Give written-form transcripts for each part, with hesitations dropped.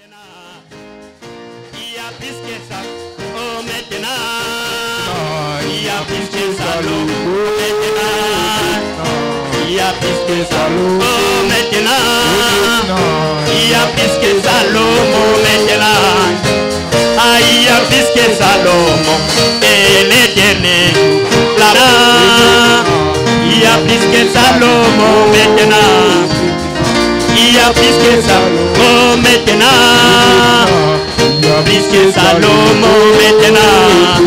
Il y a plus que ça, oh maintenant. Il y a plus que ça, maintenant. Il y a plus que ça, oh maintenant. Il y a plus que ça, maintenant. Ah, il y a plus que Salomon et l'éternel. Là, il y a plus que Salomon maintenant. Il y a plus que Salomon maintenant. Plus que Salomon maintenant.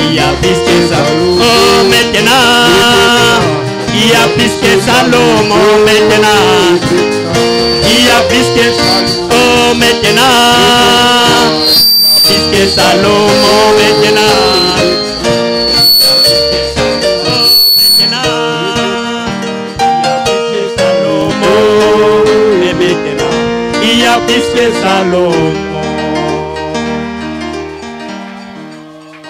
Il y a plus que Salomon maintenant. Il y a plus que Salomon maintenant. Il y a plus que Salomon maintenant. Plus que Salomon maintenant. Il y a plus que Salomon.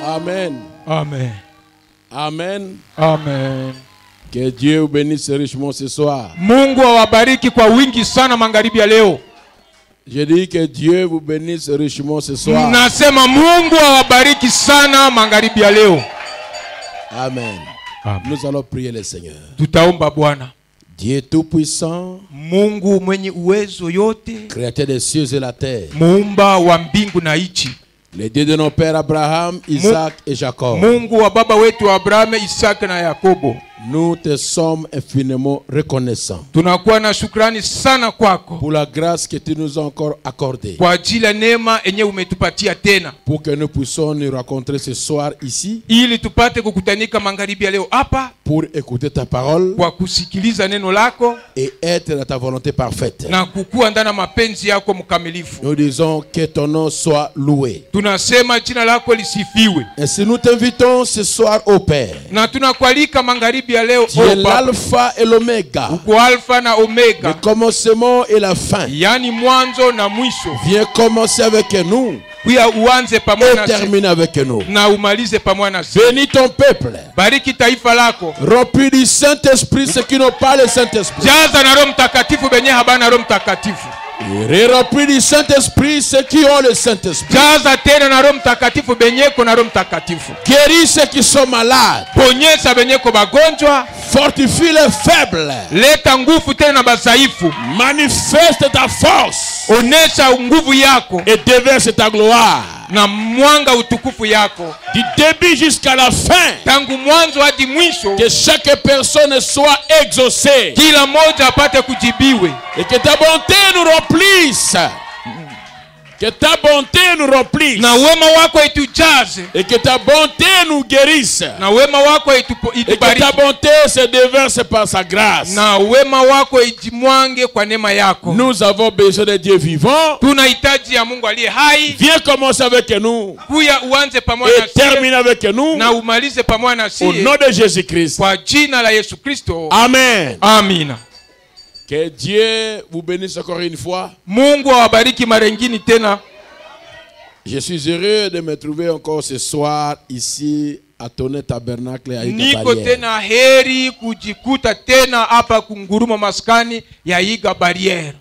Amen. Amen. Amen. Amen. Que Dieu vous bénisse richement ce soir. Mungu awabariki kwa wingi sana magharibi ya leo. Je dis que Dieu vous bénisse richement ce soir. Nasema Mungu awabariki sana magharibi ya leo. Amen. Amen. Nous allons prier le Seigneur. Tutaomba Bwana. Dieu tout-puissant, Mungu mwenye uwezo yote, créateur des cieux et la terre, muumba wa mbingu na nchi, le Dieu de nos pères Abraham, Isaac et Jacob. Mungu wa baba wetu Abraham, Isaac na Yakobo. Nous te sommes infiniment reconnaissants Tunakuwa na shukrani sana kwako pour la grâce que tu nous as encore accordée, kwa ajili ya neema yenye umetupatia tena, pour que nous puissions nous rencontrer ce soir ici, ili tupate kukutanika magharibi ya leo hapa pour écouter ta parole kwa kusikiliza neno lako et être dans ta volonté parfaite. na kukua ndani ya mapenzi yako mkamilifu. Nous disons que ton nom soit loué. Tunasema jina lako lisifiwe. Ainsi nous t'invitons ce soir au Père. Na tunakualika magharibi ya leo Tu es l'alpha et l'oméga, uko alfa na omega, le commencement et la fin. yani mwanzo na mwisho. Viens commencer avec nous Pia uanze pamoja et nasi termine avec nous. na umalize pamoja nasi. Bénis ton peuple, Bariki taifa lako. remplis du Saint-Esprit ceux qui n'ont pas le Saint-Esprit. Jaza na Roho Mtakatifu benye habana Roho Mtakatifu. Et remplis du Saint-Esprit ceux qui ont le Saint-Esprit. Jaza tena na Roho Mtakatifu benye ko na Roho Mtakatifu. Guéris ceux qui sont malades. Ponyesha benye ko bagonjwa. Fortifie les faibles. Leta nguvu tena na bazaifu. Manifeste ta force Onesha nguvu yako et déverse ta gloire. na mwanga utukufu yako. Du début jusqu'à la fin. Tangu mwanzo hadi mwisho, Que chaque personne soit exaucée. kila moja apate kujibiwe. Et que ta bonté nous remplisse. Que ta bonté nous remplisse. Na wema wako itujaze. Et que ta bonté nous guérisse. Na wema wako Et que ta itubariki. bonté se déverse par sa grâce. Na wema wako ijimwange kwa neema yako. Nous avons besoin de Dieu vivant. Tunahitaji ya Mungu aliye hai. Viens commencer avec nous. Kuya uanze pamoja Et nasi termine avec nous. na umalize pamoja nasi Au nom de Jésus-Christ. kwa jina la Yesu Kristo. Amen. Amina. Que Dieu vous bénisse encore une fois. Mungu awabariki mara nyingine tena. Je suis heureux de me trouver encore ce soir ici à Tonnet Tabernacle à Niko Barrière. tena heri kujikuta tena hapa kunguruma maskani ya Iga Barrière.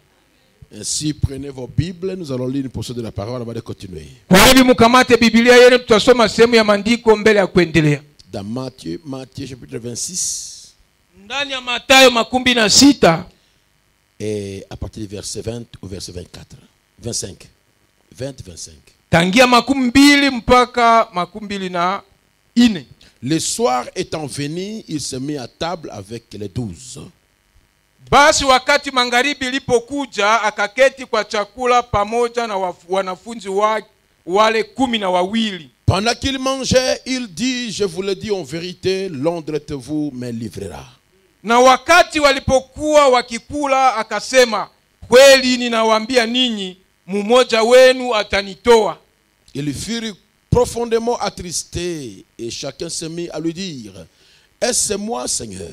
Ainsi, prenez vos Bibles, nous allons lire une portion de la parole avant de continuer. Kwa hivi mkamate Biblia yenu, tutasoma sehemu ya maandiko mbele ya kuendelea. Dans Matthieu chapitre 26, Ndani ya Mathayo 16 et à partir du verset 20 au verset 24. 25. 20-25. tangia 20 mpaka 24. Le soir étant venu, il se mit à table avec les 12. Basi wakati magharibi ilipokuja, akaketi kwa chakula pamoja na wanafunzi wale 12. Pendant qu'il mangeait, il dit, je vous le dis en vérité, l'un d'entre vous me livrera. Na wakati walipokuwa wakikula, akasema, kweli ninawaambia ninyi, mmoja wenu atanitoa. Ils furent profondément attristés et chacun se mit à lui dire, est-ce moi, Seigneur?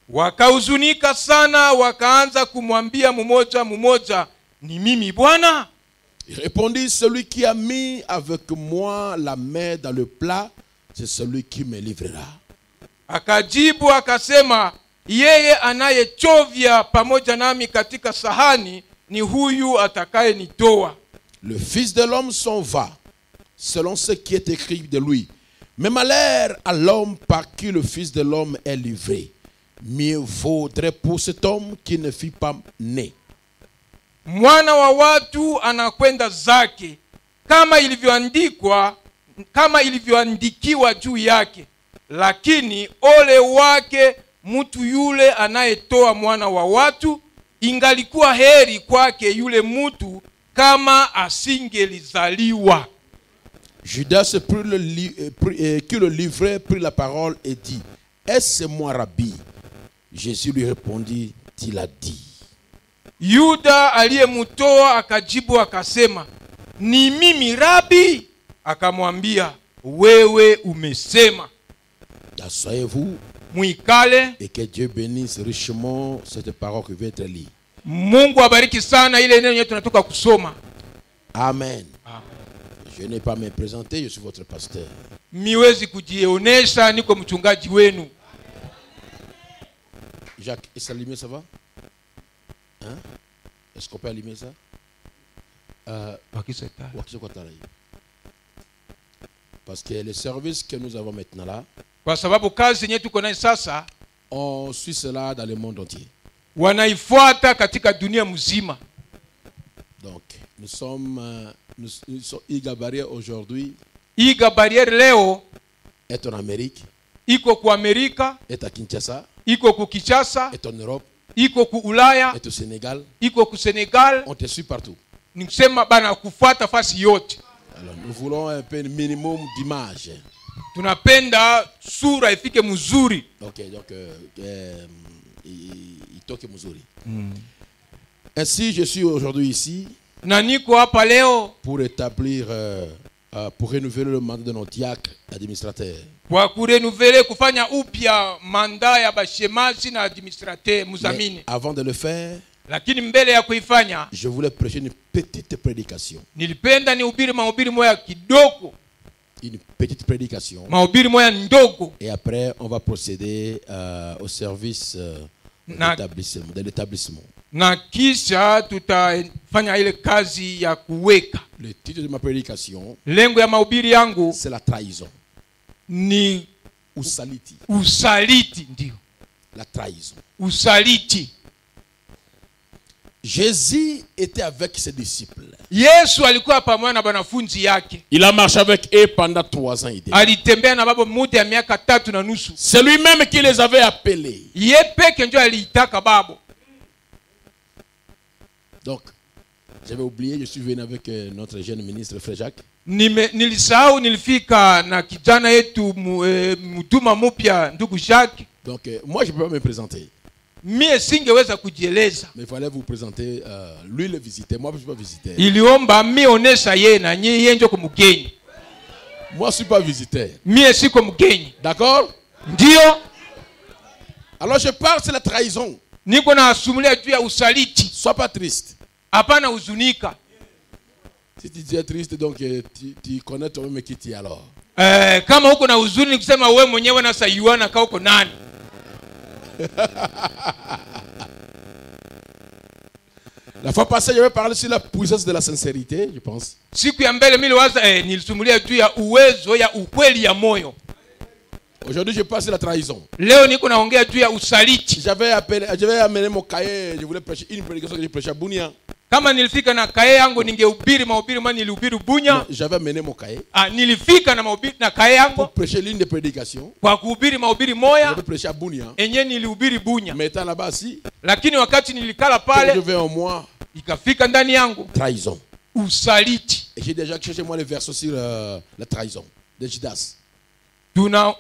Wakahuzunika sana, wakaanza kumwambia mmoja, ni mimi Bwana? Il répondit, celui qui a mis avec moi la main dans le plat, c'est celui qui me livrera. Akajibu akasema, yeye anayechovya pamoja nami katika sahani ni huyu atakaye nitoa. Le Fils de l'homme s'en va, selon ce qui est écrit de lui. Mais malheur à l'homme par qui le Fils de l'homme est livré. Mieux vaudrait pour cet homme qui ne fut pas né. Mwana wa watu anakwenda zake kama ilivyoandikiwa juu yake. Lakini ole wake mtu yule anayetoa mwana wa watu, ingalikuwa heri kwake yule mtu kama asingelizaliwa. Judas qui le livrait prit la parole et dit: Est-ce moi, Rabbi? Jésus lui répondit: Tu l'as dit. Yuda aliyemutoa akajibu akasema, ni mimi Rabi? Akamwambia, wewe umesema. Asseyez-vous. Muikale. Et que Dieu bénisse richement cette parole qui vient être lue. Mungu abariki sana ile neno yetu tunatoka kusoma. Amen. Amen. Je n'ai pas me présenter, je suis votre pasteur. Miwezi kujionesha, niko mchungaji wenu. Jacques, est-ce que allumer ça va? Hein? Est-ce qu'on peut allumer ça? Parce que le service que nous avons maintenant là, kwa sababu kazi yenyewe tuko nayo sasa, on suit cela dans le monde entier. Wanaifuata katika dunia mzima. Donc, nous sommes Iga Barrière aujourd'hui. Iga Barrière leo est en Amérique. Iko ku Amerika. Est à Kinshasa. Iko ku Kinshasa. Est en Europe. Iko ku Ulaya. Est au Sénégal. Iko ku Senegal. On te suit partout. Nikusema bana kufuata fasi yote. Alors, nous voulons un peu minimum d'image. Tunapenda sura ifike mzuri. Ok, donc itoke mzuri. Ainsi, je suis aujourd'hui ici na niko hapa leo pour établir, pour renouveler le mandat de notre diacre administrateur. Kwa kurenouveler kufanya upya manda ya bashemaji na administrateur muzamini. Mais avant de le faire, lakini mbele ya kuifanya, je voulais prêcher une petite prédication. Nilipenda nihubiri mahubiri moya kidogo. Une petite prédication. Mahubiri moya ndogo. Et après, on va procéder au service de l'établissement. Na kisha tutafanya ile kazi ya kuweka. Le titre de ma prédication, lengo ya mahubiri yangu, c'est la trahison. Ni usaliti. Usaliti ndio. La trahison. Usaliti. Jésus était avec ses disciples. Yesu alikuwa pamoja na wanafunzi yake. Il a marché avec eux pendant 3 ans et demi. Alitembea na baba muda ya miaka 3 na nusu. C'est lui-même qui les avait appelés. Yeye peke ndio aliitaka babo. Donc, j'avais oublié, je suis venu avec notre jeune ministre Frère Jacques. Nilisahau nilifika na kijana yetu mtuma mpya ndugu Jacques. Donc, moi je peux pas me présenter. Mie singeweza kujieleza. Mais il fallait vous présenter lui le visiteur, moi je suis pas visiteur. Iliomba mie onesha yeye na yeye ndio kumgeni. Moi je suis pas visiteur. Mie siko mgeni. D'accord? Ndio. Alors je parle sur la trahison. Niko na asumulia juu ya usaliti. Sois pas triste. Hapana huzunika. Si tu es triste, donc tu connais toi-même qui tu es alors. Kama uko na huzuni kusema wewe mwenyewe na sayuana ka uko nani. La fois passée, j'avais parlé sur la puissance de la sincérité, je pense. Siku ya mbele niliwaza nilisumulia juu ya uwezo ya ukweli ya moyo. Aujourd'hui, je passe sur la trahison. Leo niko naongea juu ya usaliti. J'avais amené mon cahier, je voulais prêcher une prédication que je prêchais à Bunia. Kama nilifika na kae yangu ningehubiri mahubiri maana nilihubiri Bunya. J'avais amené mon cahier. Nilifika na mahubiri na kae yangu pour prêcher l'une des prédications. Kwa kuhubiri mahubiri moya. J'avais prêché à Bunia. Enye nilihubiri Bunya. Mais étant là-bas si. Lakini wakati nilikala pale, je vais en moi. Ikafika ndani yangu. Trahison. Usaliti. Et j'ai déjà cherché moi les versets sur la trahison de Judas.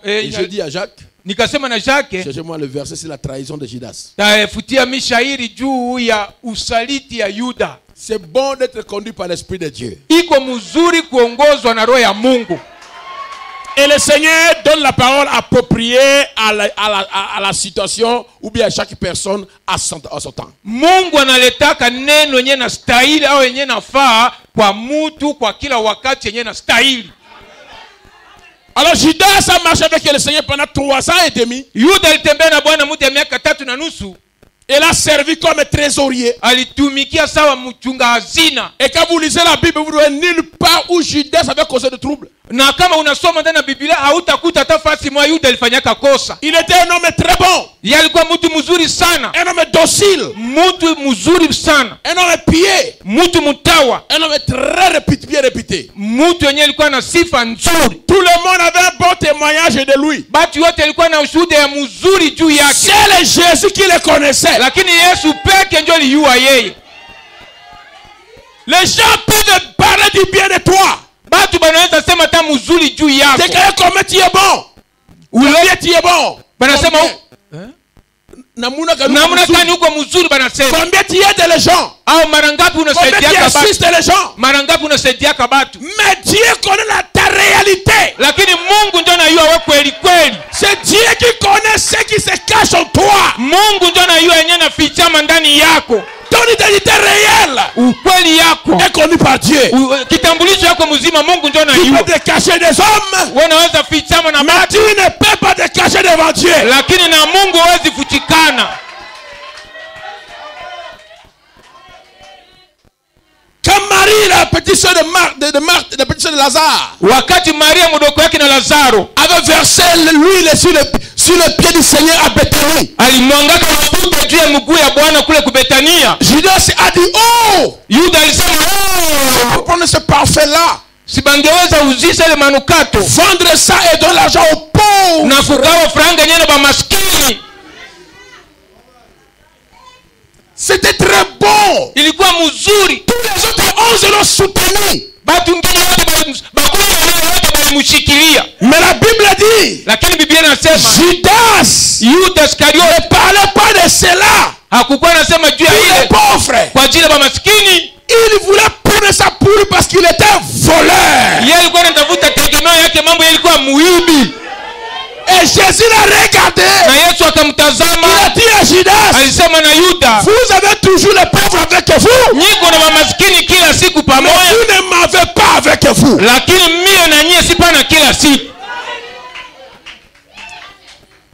Et je dis à Jacques. Nikasema na Jacques, cherchez-moi le verset sur la trahison de Judas. Tafutia mishairi juu ya usaliti ya Yuda. C'est bon d'être conduit par l'Esprit de Dieu. Iko mzuri kuongozwa na roho ya Mungu. Et le Seigneur donne la parole appropriée à la situation ou bien à chaque personne à son temps. Mungu analetaka neno yenye na stahili au yenye nafaa kwa mtu kwa kila wakati yenye na stahili. Alors Judas a marché avec le Seigneur pendant 3 ans et demi. Yuda alitembea na Bwana muda ya miaka 3 na nusu. Il a servi comme trésorier. alitumikia sawa mchunga hazina. Et quand vous lisez la Bible, vous ne voyez nulle part où Judas avait causé de troubles. Na kama unasoma ndani ya Biblia hautakuta hata fasi mwa Yuda alifanyaka kosa. Il était un homme très bon. Yeye alikuwa mtu mzuri sana. Un homme docile. Mtu mzuri sana. Un homme pieux. Mtu mtawa. Un homme très bien réputé. Mtu yenyewe alikuwa na sifa nzuri. Tout le monde avait un bon témoignage de lui. Batu wote alikuwa na ushuhuda ya mzuri juu yake. C'est le Jésus qui le connaissait. Lakini Yesu peke ndio alijua yeye. Les gens peuvent parler du bien de toi. Batu banaweza sema hata mzuri juu yako. C'est comme tu es bon. Combien tu es bon. Banasema namuna kani uko mzuri banasema. Combien tu aides les gens. Au mara ngapi unasaidia batu. Assiste les gens. Mara ngapi unasaidia batu. Mais Dieu connaît ta réalité. Lakini Mungu ndio anajua wewe kweli kweli. C'est Dieu qui connaît ce qui se cache en toi. Mungu ndio anajua yenyewe nafichama ndani yako. Ton identité réelle. Ukweli yako est connu par Dieu. Kitambulisho yako mzima Mungu ndio anajua. Tu peux te cacher des hommes. Unaweza fichama na mais tu ne peux pas te cacher devant Dieu. Lakini na Mungu hawezi fuchikana. Quand Marie, la petite sœur de Marthe, la petite sœur de Lazare, wakati Maria mdogo yake na Lazaro avait versé l'huile sur le pied du Seigneur à Bethanie, alimwangaka mafuta juu ya mguu ya Bwana kule ku Betania. Judas a dit oh, Yuda alisema oh, prendre ce parfait là, si bangeweza uzisha ile manukato, vendre ça et donner l'argent aux pauvres, na kugawa franga nyene ba maskini. C'était très bon. Ilikuwa mzuri. Tous les autres 11 l'ont soutenu. Batu ngine wote balimshikilia. Mais la Bible dit, lakini Biblia inasema Judas Iscariot ne parlait pas de cela. Hakukuwa anasema juu ya ile pauvre. Kwa ajili ya maskini. Il voulait prendre ça pour lui parce qu'il était voleur. Yeye alikuwa anatafuta tegemeo yake, mambo yalikuwa muibi. Et Jésus l'a regardé. Na Yesu akamtazama. Il a dit à Judas, alisema na Yuda, vous avez toujours les pauvres avec vous. Niko na maskini kila siku pamoja. Mais vous ne m'avez pas avec vous. Lakini mimi na nyie si pana kila siku.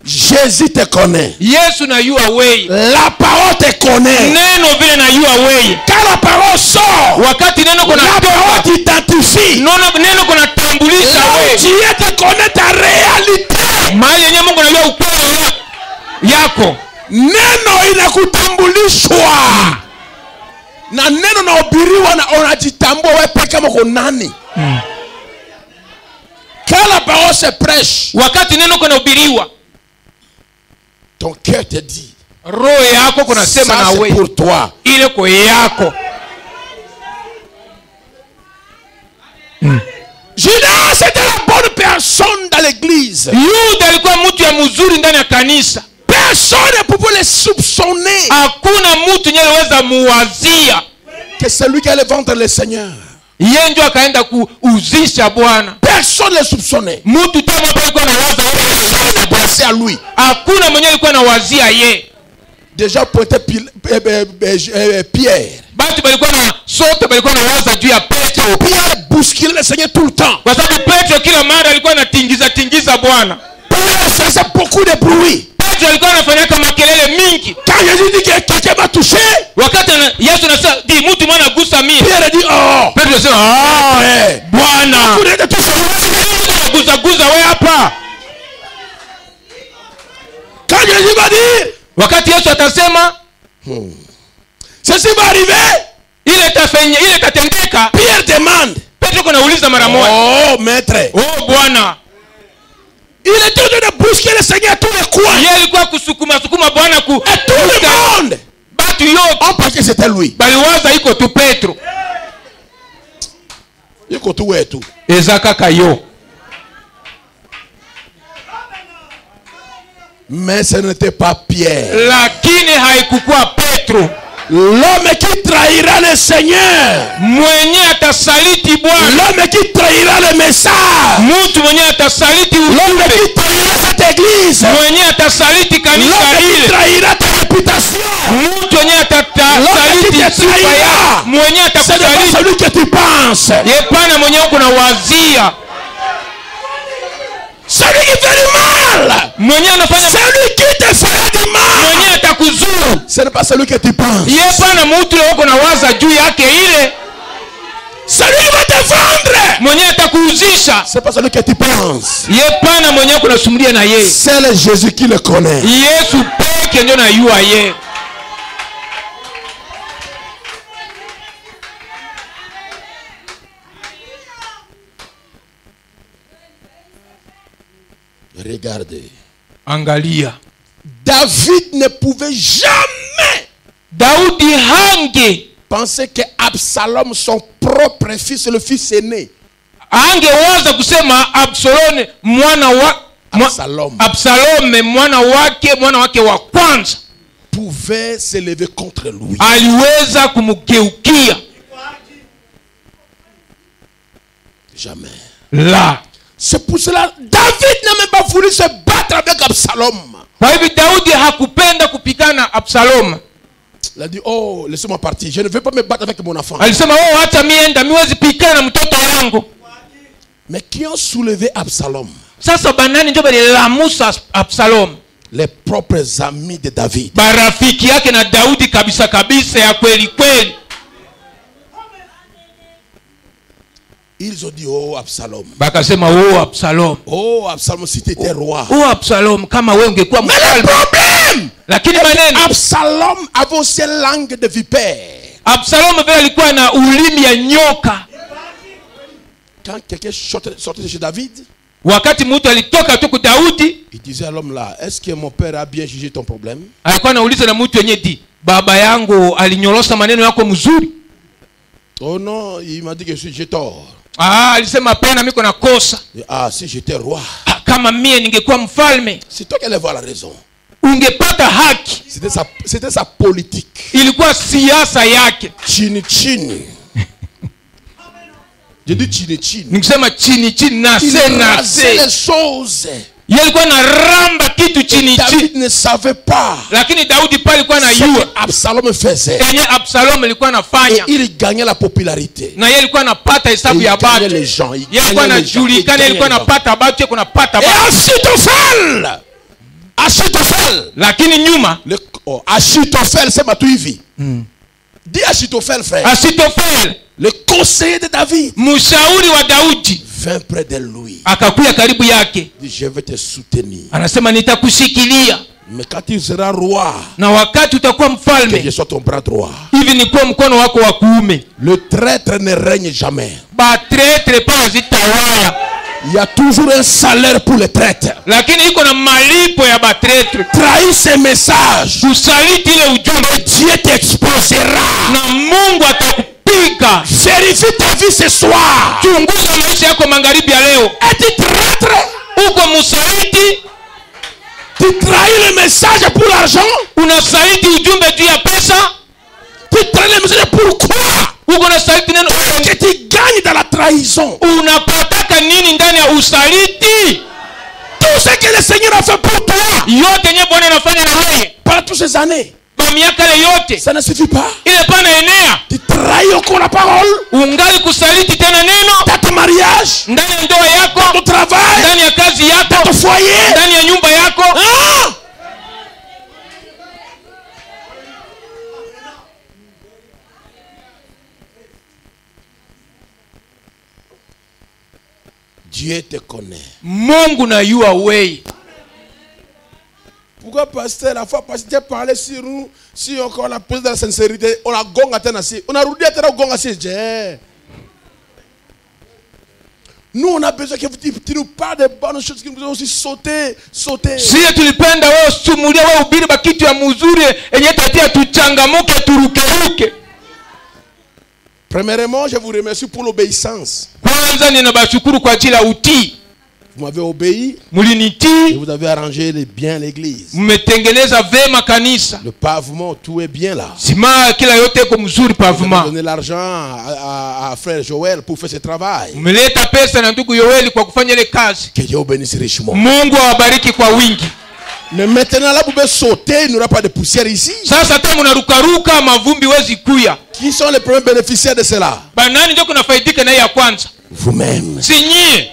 Jésus te connaît. Yesu na yua wewe. La parole te connaît. Neno vile na yua wewe. Quand la parole sort, wakati neno kuna la parole t'identifie. Neno kuna tambulisha wewe. Dieu te connaît ta réalité. Mahali yenyewe Mungu anajua ukweli yako. Neno inakutambulishwa. Na neno na ubiriwa na unajitambua wewe peke kama uko nani. Quand la parole se prêche, wakati neno kuna ubiriwa, ton cœur te dit, roho yako kuna sema na wewe, pour toi. Ile kwa yako. Judas était la bonne personne dans l'église. Yuda alikuwa mtu ya mzuri ndani ya kanisa. Personne ne pouvait le soupçonner. Hakuna mtu anayeweza muwazia que c'est lui qui allait vendre le Seigneur. Yeye ndio akaenda kuuzisha Bwana. Personne ne le soupçonnait. Mtu tu ambaye alikuwa anawaza yeye ne pensait à lui. Hakuna mwenye alikuwa anawazia yeye. Déjà pointé Pierre. Batu balikuwa na sote balikuwa anawaza juu ya Petro. Pierre bousculait le Seigneur tout le temps. Kwa sababu Petro kila mara alikuwa anatingiza Bwana. Pierre faisait beaucoup de bruit. Petro alikuwa anafanya makelele mingi. Quand Jésus dit que quelqu'un m'a touché, wakati Yesu anasema di mtu mwana gusa mimi. Pierre dit oh. Petro anasema Bwana. Guza wewe hapa. Quand Jésus va dire, wakati Yesu atasema ceci va arriver, ile itatendeka, Pierre demande. Petro kunauliza mara moja, oh maître, oh Bwana. Il était en train de bousculer le Seigneur à tous les coins. Yeye alikuwa kusukuma Bwana ku et tout le monde. Batu yote on pensait que c'était lui. Baliwaza iko tu Petro. Iko tu wetu. Ezaka kayo. Mais ce n'était pas Pierre. Lakini haikukuwa Petro. L'homme qui trahira le Seigneur. Mwenye atasaliti Bwana. L'homme qui trahira le message. Mtu mwenye atasaliti l'homme qui trahira cette église. Mwenye atasaliti kanisa l'homme hili. qui trahira ta réputation. Mtu mwenye atasaliti sifa yako. Mwenye atakusaliti. C'est celui que tu penses. Yepana mwenye uko na wazia. Celui qui fait du mal. mwenye anafanya Celui qui te fera du mal, mwenye atakuzuru ce n'est pas celui que tu penses. ye pana mtu leo uko na waza juu yake ile Celui qui va te vendre, mwenye atakuuzisha ce n'est pas celui que tu penses. ye pana mwenye kuna sumulia na ye C'est le Jésus qui le connaît. Yesu peke ndio na yua ye. Regardez. Angalia, David ne pouvait jamais Daudi hange penser que Absalom, son propre fils, le fils aîné, angewaza kusema Absalome mwana wa Absalome mwana wake wa kwanza pouvait se lever contre lui. aliweza kumgeukia. Jamais. La C'est pour cela David n'a même pas voulu se battre avec Absalom. kwa hivyo Daudi hakupenda kupigana Absalom. Il a dit, oh, laissez-moi partir. Je ne veux pas me battre avec mon enfant. Alisema oh, acha mienda miwezi pikana na mtoto wangu. Mais qui ont soulevé Absalom? Sasa banani ndio balilamusa Absalom? Les propres amis de David. Barafiki yake na Daudi kabisa kabisa ya kweli kweli. Ils ont dit, oh Absalom. Bakasema oh Absalom. Oh Absalom, si tu étais roi. Oh Absalom, kama wewe ungekuwa Mais le problème, lakini maneno Absalom avait aussi une langue de vipère. Absalom vile alikuwa na ulimi ya nyoka. Quand quelqu'un sortait de chez David, wakati mtu alitoka tu kwa Daudi, il disait à l'homme là, est-ce que mon père a bien jugé ton problème? alikuwa anauliza na mtu yenyewe di, baba yangu alinyorosa maneno yako mzuri? Oh non, il m'a dit que j'ai tort. Ah, alisema pena miko na kosa. Ah, si j'étais roi. Ah, kama mie ningekuwa mfalme, c'est toi qui allais voir la raison. Ungepata haki. C'était sa politique. Ilikuwa siasa yake. Chini chini. J'ai dit chini chini. Nikisema chini chini na il sena rasait les choses. Yeye alikuwa na ramba kitu chini David chini. ne savait pas. Lakini Daudi pale alikuwa na Ce yua. que Absalom faisait. Yenye Absalom alikuwa anafanya. Et il gagnait la popularité. Na yeye alikuwa anapata hesabu ya gagnait batu. les gens. Yeye alikuwa anajulikana, yeye alikuwa anapata batu, yeye kunapata batu. Et Achitophel. Lakini nyuma Achitophel sema tu hivi. Dis Achitophel frère. Achitophel, le conseiller de David, mshauri wa Daudi, vint près de lui. akakuya karibu yake. Dit, je vais te soutenir. Anasema nitakushikilia. Mais quand tu seras roi, na wakati utakuwa que mfalme, je sois ton bras droit. hivi ni kwa mkono wako wa kuume. Le traître ne règne jamais. Ba traître pa zitawala. Il y a toujours un salaire pour les traîtres. Lakini iko na malipo ya ba traître. Trahis ces messages. Kusaliti ile ujumbe, Dieu t'exposera. na Mungu atakupiga. Vérifie ta vie ce soir. Chunguza maisha yako magharibi ya leo. Es-tu traître? Uko msaliti? Tu trahis le message pour l'argent? Unasaliti ujumbe juu ya pesa? Tu trahis le message pourquoi? Uko na saliti neno Que tu gagnes dans la trahison. unapataka nini ndani ya usaliti? Tout ce que le Seigneur a fait pour toi Yote nye Bwana anafanya na wewe pendant toutes ces années, kwa miaka ile yote, ça ne suffit pas. ile pana enea. Tu trahis encore la parole Ungali kusaliti tena neno dans ton mariage, ndani ya ndoa yako, dans ton travail, ndani ya kazi dans yako, ton foyer. ndani ya nyumba yako. Ah! Dieu te connaît. Mungu na yua wewe. Pourquoi pasteur, la fois pasteur parlait sur nous, si on a posé de la sincérité, on a gonga tena si, on a roudé tena gonga si. Nous on a besoin que tu nous parles de bonnes choses qui nous ont aussi sauté. Sisi tulipenda wewe usumulie wewe ubiri ba kitu ya mzuri yenye tatia tuchangamuke turukeruke. Premièrement, je vous remercie pour l'obéissance. Kwanza ninabashukuru kwa ajili ya utii. Vous m'avez obéi. Et Mulinitii, vous avez arrangé bien l'église. mmetengeneza vema kanisa. Le pavement, tout est bien là. Sima kila yote iko mzuri Vous avez pavement. donné l'argent à frère Joël pour faire ce travail. Mmeleta pesa na ndugu Yoeli kwa kufanya ile kazi. Que Dieu bénisse richement. Mungu awabariki kwa wingi. Mais maintenant là, vous pouvez sauter, il n'y aura pas de poussière ici. Sasa kama unarukaruka mavumbi wezi kuya. Qui sont les premiers bénéficiaires de cela? Banani ndio kunafaidika na ya kwanza? Vous-même. Si nyie.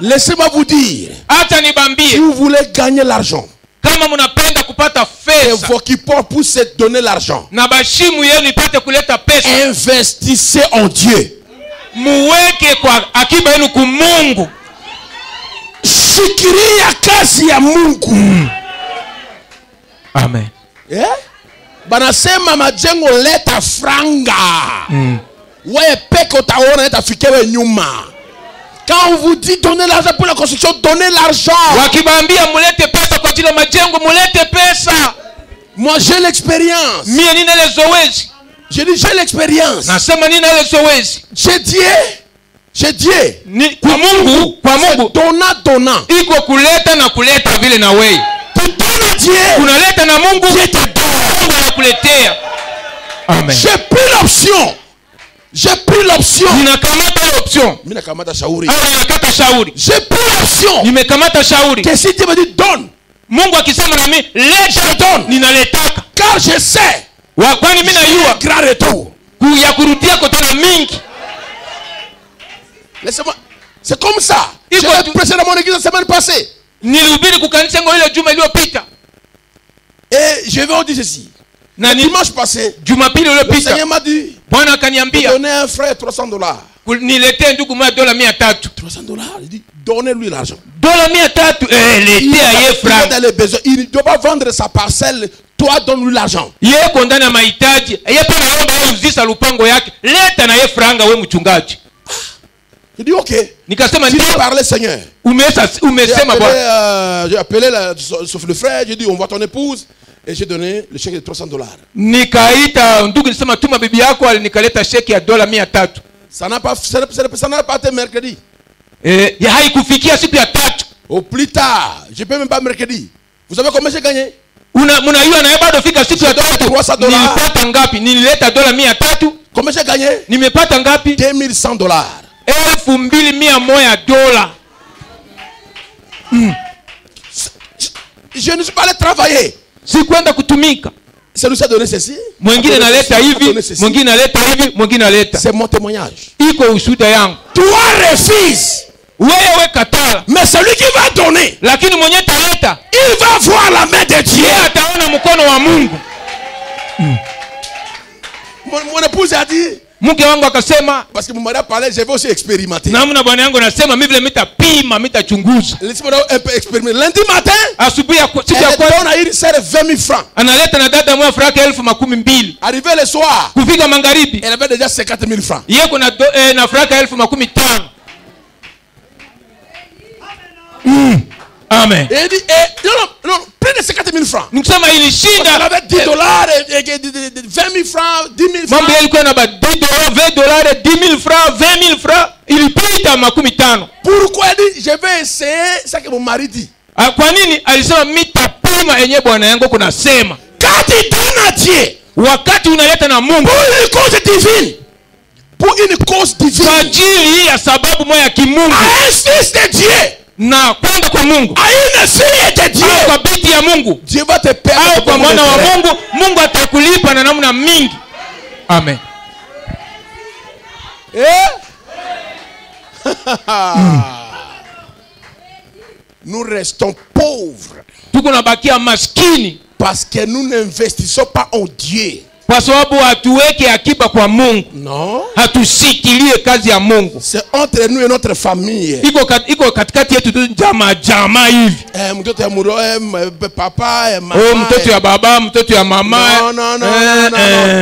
Laissez-moi vous dire, Acha si nibambie, vous voulez gagner l'argent, kama munapenda kupata et pesa vos qui portent pour se donner l'argent, na bashimu yenu ipate kuleta pesa, investissez en Dieu. muweke kwa akiba yenu kumungu. Shikilia kazi ya Mungu. Amen. Banasema majengo leta franga. Ouais, peko taona leta fikewe nyuma. Quand on vous dit donner l'argent pour la construction, donnez l'argent. Wakibambia mulete pesa kwa ajili ya majengo, mulete pesa. Moi j'ai l'expérience. Mie nina ile zoezi. Je dis j'ai l'expérience. Nasema nina ile zoezi. J'ai Dieu. Ni kwa Mungu, Donnant. Iko kuleta na kuleta vile na wewe. Tu donnes Dieu. Unaleta na Mungu, Dieu te donne. anakuletea. Amen. J'ai pris l'option. Ninakamata l'option. Ninakamata shauri. Ninakata shauri. J'ai pris l'option. Nimekamata shauri. Que si Dieu me dit donne, Mungu akisema na mimi leta, donne. Ninaletaka. Car je sais. Kwani mimi najua Grand retour. ya kurudia kutana mingi. Laissez-moi. C'est comme ça. J'ai prêché dans mon église la semaine passée. Nilihubiri kukanisa ngo ile juma iliyopita. Et je vais vous dire ceci. Na Dimanche passé, Jumapili le iliyopita Seigneur m'a dit, Bwana akaniambia donnez un frère $300. niletee ndugu mmoja $300. $300. Il dit, donnez-lui l'argent. $300. Letea ye Il est franc. dans les besoins. Il ne doit pas vendre sa parcelle. Toi, donne-lui l'argent. Yeko ndani ya mahitaji. Yeye pia anaomba yeye uzisa lupango yake. Leta na ye franga we mchungaji. Il dit ok. Nikasema Si ndio. tu parlais Seigneur. Umesema Bwana. J'ai appelé sauf le frère. J'ai dit on voit ton épouse. Et j'ai donné le chèque de $300. Nikaita ndugu nisema tuma bibi yako nikaleta sheki ya $300. Ça n'a pas été mercredi. Ya haikufikia siku ya 3. Au plus tard, je peux même pas mercredi. Vous savez combien j'ai gagné? Mnajua na bado fika siku ya 3. $300. Nilipata ngapi? Nilileta $300. Combien j'ai gagné? Nimepata ngapi? $2100. $2,100. Je ne suis pas allé travailler. Sikwenda kutumika. C'est nous a donné ceci. Mwingine naleta hivi, mwingine naleta hivi, mwingine naleta. C'est mon témoignage. Iko ushuhuda yangu. Toi refuses. Wewe katala. Mais celui qui va donner, Lakini mwenye taleta, il va voir la main de Dieu. yeye ataona mkono wa Mungu. Mon épouse a dit, Mke wangu akasema, parce que mon mari a parlé, je vais aussi expérimenter. namna bwana yangu nasema mimi vile mitapima, mitachunguza. Laissez-moi un peu expérimenter. Lundi matin, Asubuhi ya siku ya elle kwanza donne à une sœur 20 000 francs. analeta na dada mwa fraka 12,000. Arrivé le soir, Kufika magharibi, elle avait déjà 50 000 francs. yeye kuna na fraka 15,000. Amen. Et il dit, non, plus de 50 000 francs. Nikusema Elle ilishinda. avait $10 et 20 000 francs, 10 000 francs. Mambo yalikuwa na $10, $20, 10,000 francs, 20,000 francs. Ilipita 50. Pourquoi elle dit, je vais essayer ce que mon mari dit. Kwa nini? Alisema mitapima yenye bwana yangu kunasema. Quand il donne à Dieu, Wakati unaleta na Mungu pour une cause divine, kwa ajili ya sababu moja ya kimungu, à un fils de Dieu, na kwenda kwa Mungu, à une fille de au Dieu, kwa binti ya Mungu, Dieu va te payer au kwa mwana wa Mungu, Mungu atakulipa na namna mingi. Amen. Nous restons pauvres Tuko nabakia maskini parce que nous n'investissons pas en Dieu. kwa sababu hatuweke akiba kwa Mungu. Non, Hatusikilie kazi ya Mungu. c'est entre nous et notre famille. Iko katikati yetu tu jamaa hivi. Mtoto ya muro, papa, mama. Oh, mtoto ya baba, mtoto ya mama. Non.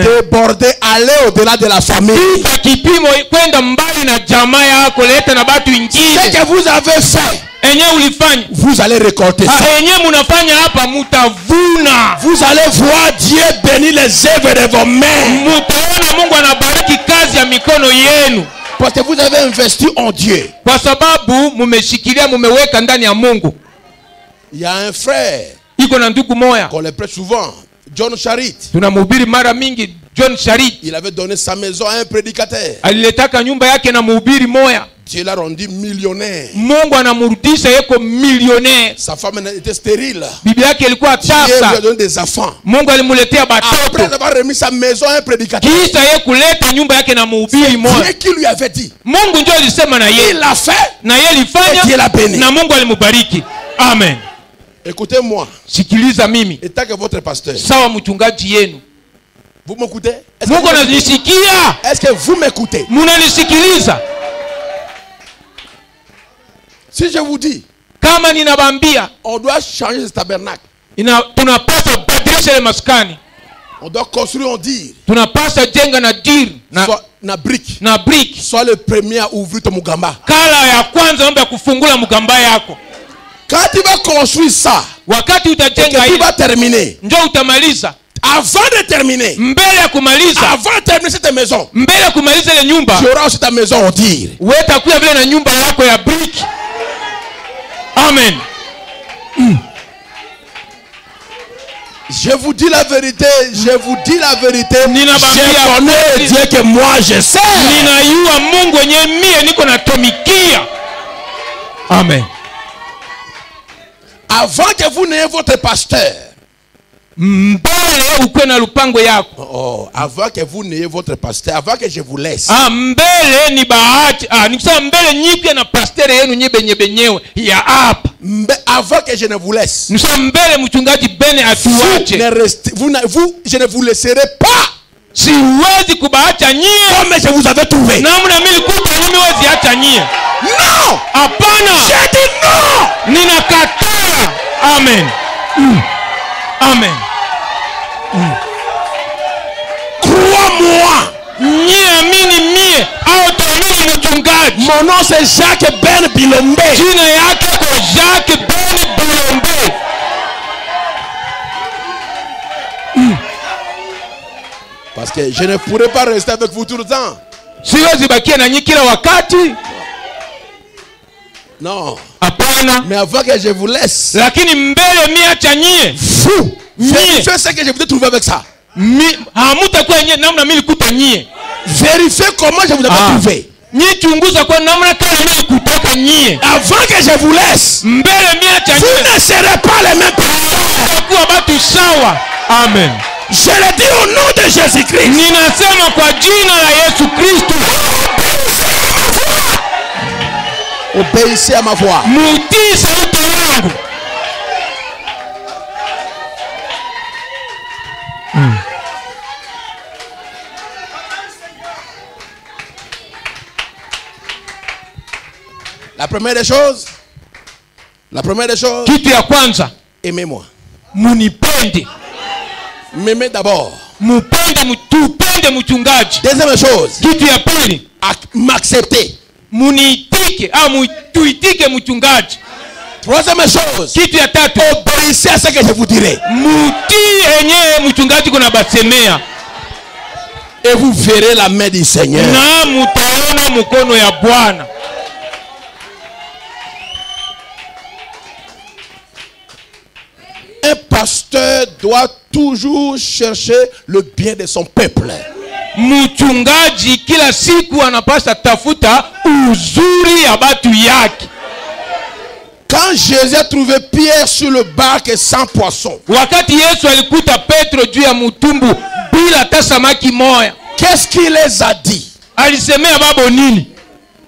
Déborder, aller au-delà de la famille. Kipimo kwenda mbali na jamaa yako, leta na batu Ce ingine. que vous avez fait, Enye ulifanya, vous allez récolter ça. enye munafanya hapa mutavuna. Vous allez voir Dieu bénir les œuvres de vos mains. Mutaona Mungu anabariki kazi ya mikono yenu. Parce que vous avez investi en Dieu. Kwa sababu mumeshikilia, mumeweka ndani ya Mungu. Il y a un frère Iko na ndugu moya, qu'on le prête souvent, John Charit. tunamhubiri mara mingi, John Charit. Il avait donné sa maison à un prédicateur. Aliletaka nyumba yake na mhubiri moya. Dieu l'a rendu millionnaire. Mungu anamrudisha yeko millionnaire. Sa femme était stérile. Bibi yake ilikuwa Dieu lui tasa. a donné des enfants. Mungu alimuletea Après batoto. avoir remis sa maison à un prédicateur, Kisha yeye kuleta nyumba yake na mhubiri mmoja. Dieu qui lui avait dit, Mungu ndio alisema na il yeye. l'a fait. Na yeye Et Dieu l'a alifanya béni. na Mungu alimubariki. Amen. Écoutez-moi, Sikiliza mimi. et tant que votre pasteur, Sawa mchungaji yenu. vous m'écoutez? Est-ce Mungu que, ananisikia? est-ce que vous m'écoutez? Munanisikiliza? Si je vous dis, Kama ninabambia, on doit changer ce tabernacle, tunapaswa badilisha ile maskani. on doit construire, on dit, Tunapaswa jenga na dir soit na brique, na brick. soit le premier à ouvrir ton mugamba. Kala ya kwanza mambo ya kufungula mgamba yako. Quand tu vas construire ça, Wakati et utajenga que tu ile, vas terminer, ndio utamaliza. avant de terminer, Mbele ya kumaliza, avant de terminer cette maison, mbele ya kumaliza ile nyumba, tu auras aussi ta maison, on dit. wewe utakuwa vile na nyumba yako ya brick. Amen. Je vous dis la vérité, je vous dis la vérité. Nina bambia Je connais Dieu que moi je sais. Ninayua Mungu wenye mie niko natumikia. Amen. Avant que vous n'ayez votre pasteur, Mbele ukwe na lupango yako. oh, avant que vous n'ayez votre pasteur, avant que je vous laisse, Mbele ni bahati. Nikusema mbele nyipya na pastere yenu nye benyewe ya hapa. avant que je ne vous laisse, Nikusema mbele mchungaji bene atuache. je ne vous laisserai pas Siwezi kubaacha nyie. comme je vous avais trouvé. Namna mimi kuta mimi wezi acha nyie. Non! Hapana. J'ai dit non! Ninakataa. Amen. Amen. Crois-moi. Nyie amini mie au tuamini mchungaji. Mon nom c'est Jacques Ben Bilombe. Jina yake kwa Jacques Ben Bilombe. Parce que je ne pourrai pas rester avec vous tout le temps. Siwezi bakia na nyie kila wakati. Non. Hapana. Mais avant que je vous laisse, Lakini mbele mie acha nyie. vous vérifiez ce que je vous ai trouvé avec ça. Hamutakuwa nyie namna mimi nilikuta nyie. Vérifiez comment je vous ai trouvé. Nyie chunguza kwa namna kama mimi kutoka nyie. Avant que je vous laisse, Mbele mie acha vous nyie. ne serez pas les mêmes personnes. Kwa batu sawa. Amen. Je le dis au nom de Jésus-Christ. Ninasema kwa jina la Yesu Kristo. Obéissez à ma voix. Mutii sauti yangu. La première des choses, Kitu ya kwanza, aimez-moi. munipende. M'aimez d'abord. Tupende mchungaji. Deuxième chose, Kitu ya pili, m'accepter. muniitike au tuitike mchungaji. Troisième chose, Kitu ya tatu, obéissez à ce que je vous dirai. mutii enyewe mchungaji kuna basemea. Et vous verrez la main du Seigneur. Na mutaona mkono ya Bwana. Un pasteur doit toujours chercher le bien de son peuple. Mchungaji kila siku anapaswa tafuta uzuri ya batu yake. Quand Jésus a trouvé Pierre sur le bac sans poisson, Wakati Yesu alikuta Petro juu ya mtumbu bila hata samaki moya, qu'est-ce qu'il les a dit? alisemea babo nini?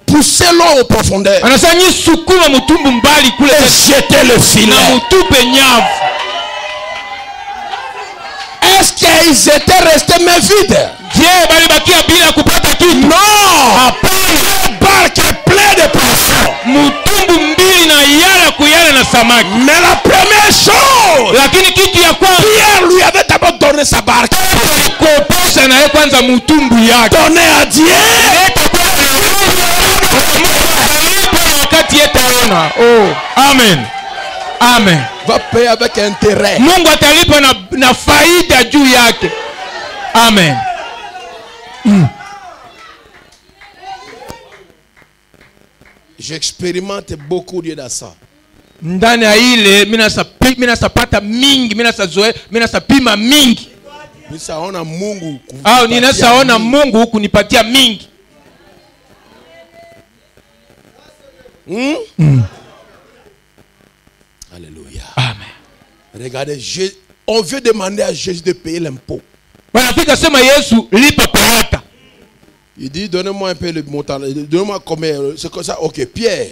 Poussez-le aux profondeurs Anasema nyi sukuma mtumbu mbali kule et jetez le na filet. mutupe nyavu. Est-ce qu'ils étaient restés mains vides? Je, balibakia bila kupata kitu? Non! Hapana. Le bac est plein de poissons. Mtumbu mbili na yala kuyala na samaki. Mais la première chose, Lakini kitu ya kwanza, Pierre lui avait d'abord donné sa barque. kopesha na yeye kwanza mtumbu yake. Donné à Dieu. Wakati yetaona. Oh, amen. Amen. Va payer avec intérêt. Mungu atalipa na faida juu yake. Amen. J'expérimente beaucoup Dieu dans ça. Ndani ya ile mina sapata mingi, mina sapima mingi. Nisaona Mungu Au ninasaona Mungu kunipatia mingi. Alléluia. Amen. Regardez, on veut demander à Jésus de payer l'impôt. Wanafika sema Yesu lipa parata. Il dit, donnez-moi un peu le montant. Donnez-moi combien. C'est comme ça. Ok, Pierre.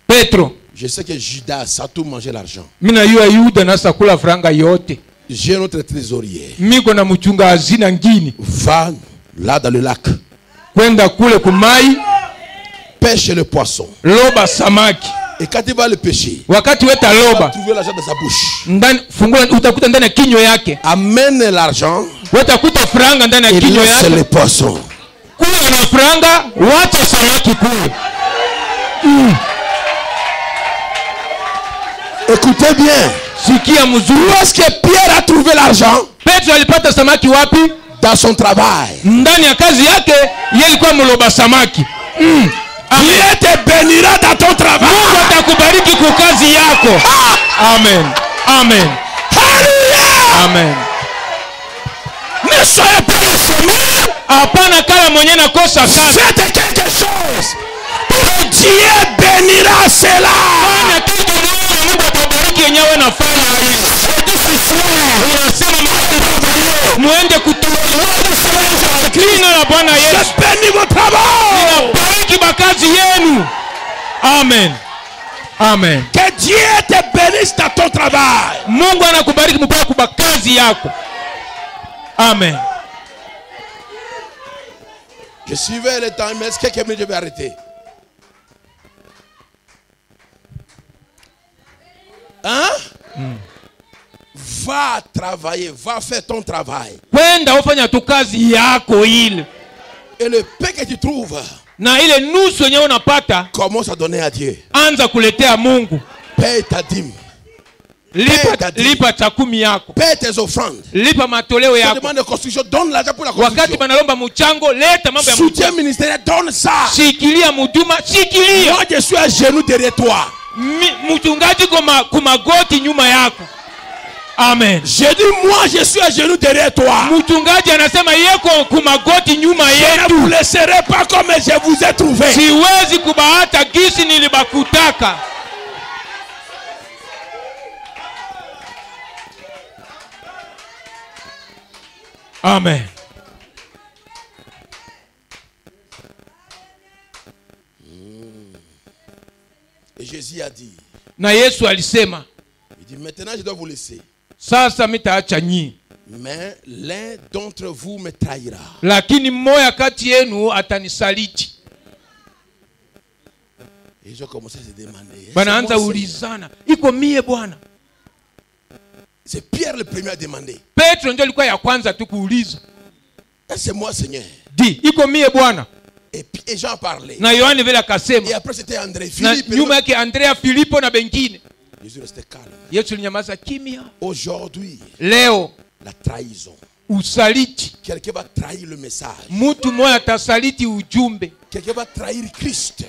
Petro. Je sais que Judas a tout mangé l'argent. Mina yua Yuda na sakula franga yote. J'ai notre trésorier. Miko na mchunga hazina ngini. Va là dans le lac. Kwenda kule kumai. Pêche le poisson. Loba samaki. Et quand il va le pêcher, wakati weta il va loba, trouver l'argent dans sa bouche. ndani fungula utakuta ndani ya kinywa yake. Amène l'argent. Utakuta franga ndani ya Et kinywa laisse yake. le poisson. Kula na franga, wacha samaki kule. Écoutez bien. Sikia mzuri. Où est-ce que Pierre a trouvé l'argent? Petro alipata samaki wapi? Dans son travail. Ndani ya kazi yake, yeye alikuwa mloba samaki. Dieu te bénira dans ton travail. Mungu atakubariki kwa kazi yako. Amen. Amen. Alléluia. Amen. Ne soyez pas le Seigneur. Hapana kala mwenye nakosa kazi. Faites quelque chose. Que Dieu bénira cela. Fanya kitu Mungu atabariki yenyewe nafanya hivi. Unasema muende kutulia jina la Bwana Yesu. Je bénis mon travail. Ninabariki bakazi yenu. Amen. Amen. Que Dieu te bénisse dans ton travail. Mungu anakubariki mpaka kwa kazi yako. Amen. Je suivais le temps, mais est-ce que quelqu'un me dit je vais arrêter? Hein? Va travailler, va faire ton travail. Kwenda ufanya tu kazi yako ile. Et le pain que tu trouves, Na ile nusu yenyewe unapata, commence à donner à Dieu. anza kuletea Mungu. Paye ta dîme. Lipa chakumi yako. Paye tes offrandes. Lipa matoleo Tu yako. demandes de construction, donne l'argent pour la Wakati construction. banalomba mchango, leta mambo ya Soutien mchango. ministériel, donne ça. Shikilia muduma, shikilia. Moi, je suis à genoux derrière toi. Mchungaji kumagoti nyuma yako. Amen. J'ai dit, moi, je suis à genoux derrière toi. Mchungaji anasema yeko kumagoti nyuma Je ne yetu. vous laisserai pas comme je vous ai trouvé. Siwezi kubahata gisi nilibakutaka. Amen. Et Jésus a dit, Na Yesu alisema, il dit, maintenant je dois vous laisser. sasa mitaacha nyinyi. Mais l'un d'entre vous me trahira. Lakini mmoja kati yenu atanisaliti. Et ils ont commencé à se demander. Banaanza ulizana, iko mie Bwana? C'est Pierre le premier à demander. Petro ndio alikuwa ya kwanza tu kuuliza. C'est moi, Seigneur. Di, iko mie Bwana? Et Jean parlait. Na Yohane vile akasema. Et après c'était André, Na Philippe. nyuma yake Andrea, Filipo na bengine. Jésus restait calme. Yesu alinyamaza kimya. Aujourd'hui, Leo la trahison. usaliti. Quelqu'un va trahir le message. Mtu mmoja atasaliti ujumbe. Quelqu'un va trahir Christ.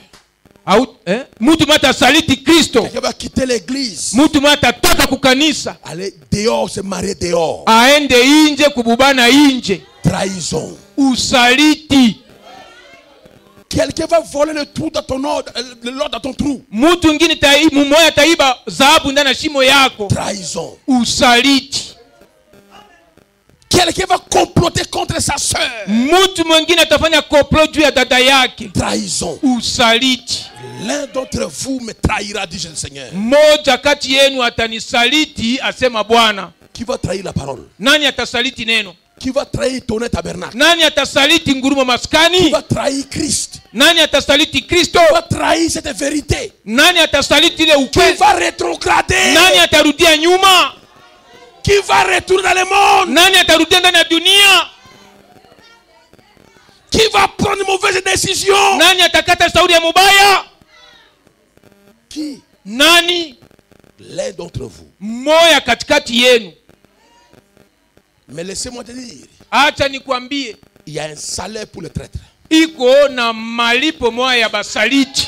Mtu mmoja atasaliti Kristo. Quelqu'un va quitter l'église. Mtu mmoja atatoka kukanisa. Aller dehors, se marier dehors. Aende inje kububana inje. Trahison. Usaliti. Quelqu'un va voler le trou dans ton ordre, l'or dans ton trou. Mtu mwingine mmoja ataiba dhahabu ndani ya shimo yako. Trahison. Usaliti. Quelqu'un va comploter contre sa soeur. Mtu mwingine atafanya complot juu ya dada yake. Trahison. Usaliti. L'un d'entre vous me trahira, dit le Seigneur. Mmoja kati yenu atanisaliti, asema Bwana. Qui va trahir la parole? Nani atasaliti neno? Qui va trahir ton tabernacle? Nani atasaliti ngurumo Qui maskani? va trahir Christ? Nani atasaliti Kristo? Qui va trahir cette vérité? Nani atasaliti ile Qui ukweli? va rétrograder? Nani atarudia nyuma? Qui va retourner dans le monde? Nani atarudia ndani ya dunia? Qui va prendre une mauvaise décision? Nani atakata shauri ya mubaya? Qui? Nani? L'un d'entre vous. Mmoja katikati yenu. Mais laissez-moi te dire, Acha nikwambie, il y a un salaire pour le traître. iko na malipo moja ya basaliti.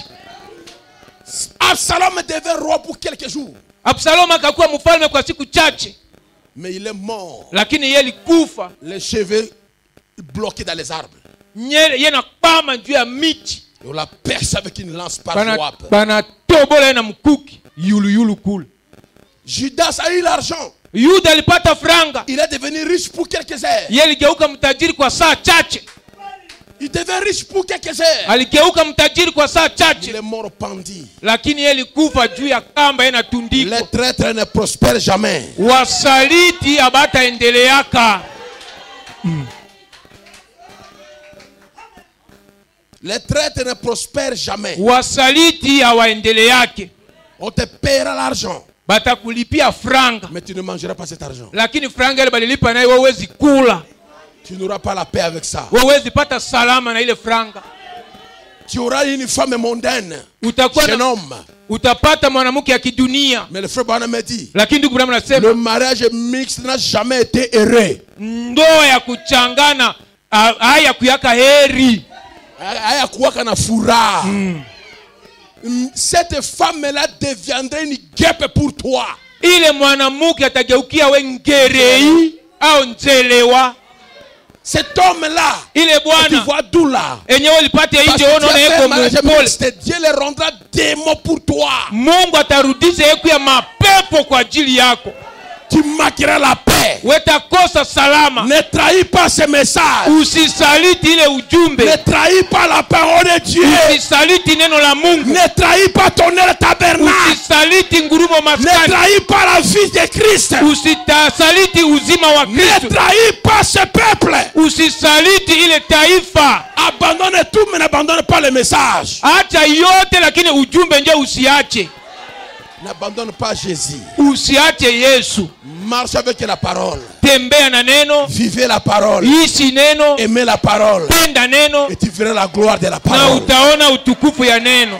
Absalom devait roi pour quelques jours. Absalom akakuwa mfalme kwa siku chache. Mais il est mort. Lakini yeye alikufa. Les cheveux bloqués dans les arbres. Yeye nakpama juu ya miti. Et on l'a percé avec une lance par Bana droite. tobola na mkuki yulu kule. Judas a eu l'argent. Yuda alipata franga. Il est devenu riche pour quelques heures. Yeye aligeuka mtajiri kwa saa chache. Il devint riche pour quelques heures. Aligeuka mtajiri kwa saa chache. Il est mort pendu. Lakini yeye alikufa juu ya kamba na tundiko. Les traîtres ne prospèrent jamais. Wasaliti abataendeleaka. Les traîtres ne prospèrent jamais. Wasaliti hawaendeleake. On te paiera l'argent, batakulipia franga, mais tu ne mangeras pas cet argent. lakini franga ile balilipa nayo wawezi kula. Tu n'auras pas la paix avec ça. Wawezi pata salama na ile franga. Tu auras une femme mondaine, Utakuwa jeune homme. utapata mwanamke ya kidunia. Mais le frère Branham me dit, Lakini ndugu Branham anasema le mariage mixte n'a jamais été heureux. ndoa ya kuchangana haya kuyaka heri. Haya kuwaka na furaha. Cette femme-là deviendrait une guêpe pour toi. Ile mwanamke atageukia we ngerei au nzelewa. Cet homme-là, Ile tu bwana vois d'où là? enyewe ulipate Parce nje que ono tu as fait eko un mariage mpole. mixte, Dieu le rendra démon pour toi. Mungu atarudisha yeku ya mapepo kwa ajili yako. Tu manqueras la paix. Wetakosa salama. Ne trahis pas ce message. Usisaliti ile ujumbe. Ne trahis pas la parole de Dieu. Usisaliti neno la Mungu. Ne trahis pas ton tabernacle. Usisaliti ngurumo Ne maskani. trahis pas la vie de Christ. Usitasaliti uzima wa Ne Kristo. trahis pas ce peuple. Usisaliti ile taifa. Abandonne tout, mais n'abandonne pas le message. Acha yote lakini ujumbe nje usiache. N'abandonne pas Jésus. Usiache Yesu. Marche avec la parole. Tembea na neno. Vivez la parole. Ishi neno. Aimez la parole. Penda neno. Et tu verras la gloire de la Na parole. utaona utukufu ya neno.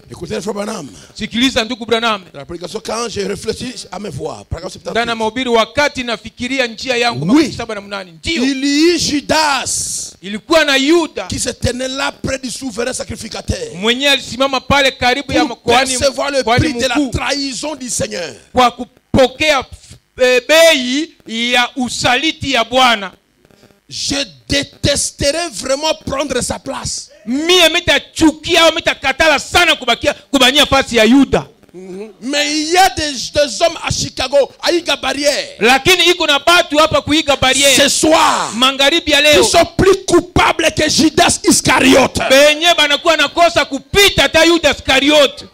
Écoutez le frère Branham. Sikiliza ndugu Branham. Dans la prédication, quand je réfléchis à mes voix, paragraphe Ndana 78, mahubiri wakati nafikiria njia yangu Oui. 7:8. Ndio. il y eut Judas Ilikuwa na Yuda qui se tenait là près du souverain sacrificateur mwenyewe alisimama pale karibu ya pour kuhani percevoir le kuhani prix de la mkuu trahison du Seigneur. kwa kupokea bei ya usaliti ya Bwana. Je détesterais vraiment prendre sa place. Mie mitachukia au mitakatala sana kubania fasi ya Yuda. Mais il y a des hommes à Chicago, à Iga Barrière, Lakini iko na batu hapa kuiga ce bariere soir, magharibi ya qui leo sont plus coupables que Judas Iscariote. benye banakuwa nakosa kupita hata Yuda Iskariote.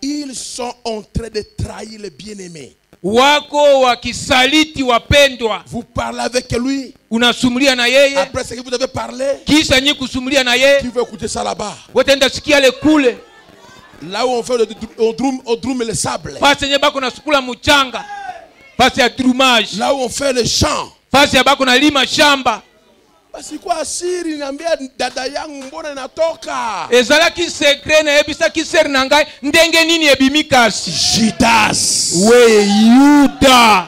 Ils sont en train de trahir le bien-aimé. Wako wakisaliti wapendwa. Vous parlez avec lui. Unasumulia na yeye. Après ce que vous avez parlé, Kisha nyi kusumulia na yeye. tu veux écouter ça là-bas. Wataenda sikia le kule. Là où on fait on drum le sable. Fasi yenye bako na sukula mchanga. Fasi ya drumage. Là où on fait le champ. Fasi ya bako na lima shamba. Basi kwa siri niambia dada yangu mbona natoka. Ezalaki secret na ebisa kiseri na ngai ndenge nini ebimikasi. Judas. We Yuda.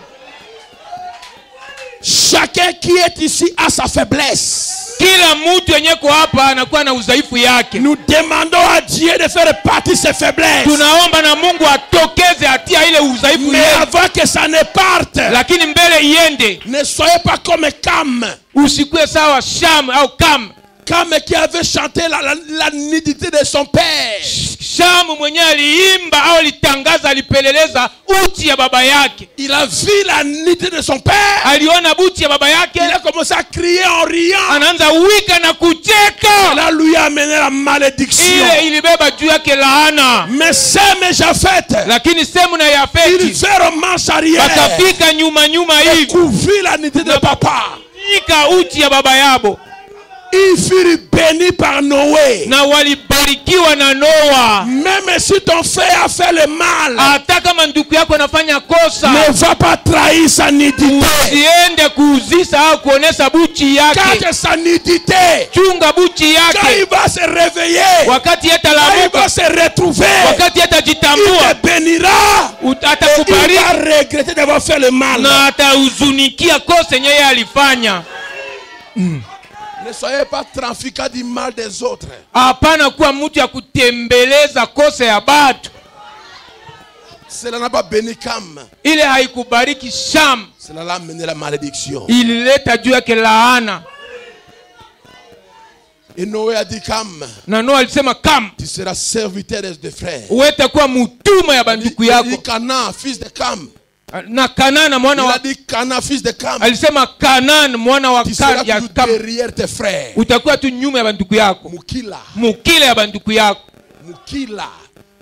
Chacun qui est ici a sa faiblesse. Kila mtu yenye kwa hapa anakuwa na udhaifu yake. Nous demandons à Dieu de faire partie de ses faiblesses. Tunaomba na Mungu atokeze atia ile udhaifu Mais yake. avant que ça ne parte, Lakini mbele iende. ne soyez pas comme Cam. Usikue sawa Sham au Kam. Cam qui avait chanté la nudité de son père. Sham mwenyewe aliimba au alitangaza alipeleleza uchi ya baba yake. Il a vu la nudité de son père. Aliona buchi ya baba yake. Il a commencé à crier en riant. Anaanza wika na kucheka. Là, lui a amené la malédiction. Ile ilibeba juu yake laana. Mais Sem et Japheth, Lakini Semu na ils Yafeti firent marche arrière. wakafika nyuma Et hivi. couvrirent la nudité de papa. Ika uchi ya baba yabo. Ils furent bénis par Noé. Na walibarikiwa na Noa. Même si ton frère a fait le mal, Hata kama ndugu yako anafanya kosa, ne va pas trahir sa nudité. usiende kuuzisa au kuonesha buchi yake. Car sa nudité, Chunga buchi quand il yake. va se réveiller, Wakati quand il yatalamuka, va se retrouver, wakati il yatajitambua, te bénira. Et il atakubariki va regretter d'avoir fait le mal. na atahuzunikia kosa yenye yeye alifanya. Ne soyez pas trafiquants du mal des autres. Hapana kuwa mtu ya kutembeleza kosa ya batu. Cela n'a pas béni Cam. ile haikubariki Sham, Cela l'a amené la malédiction. ilileta juu yake laana. Et Noé a dit Cam, Na Noa alisema Kam, tu seras serviteur de frères. utakuwa mtuma ya banduku Il a yako. dit Canaan, fils de Cam. Na Kanana Il mwana a wa dit Canaan, fils de Cam. alisema Kanan mwana wa Tu seras ya toujours Kam, derrière tes frères. utakuwa tu nyuma ya banduku yako, Mukila. mukile ya banduku yako. Mukila.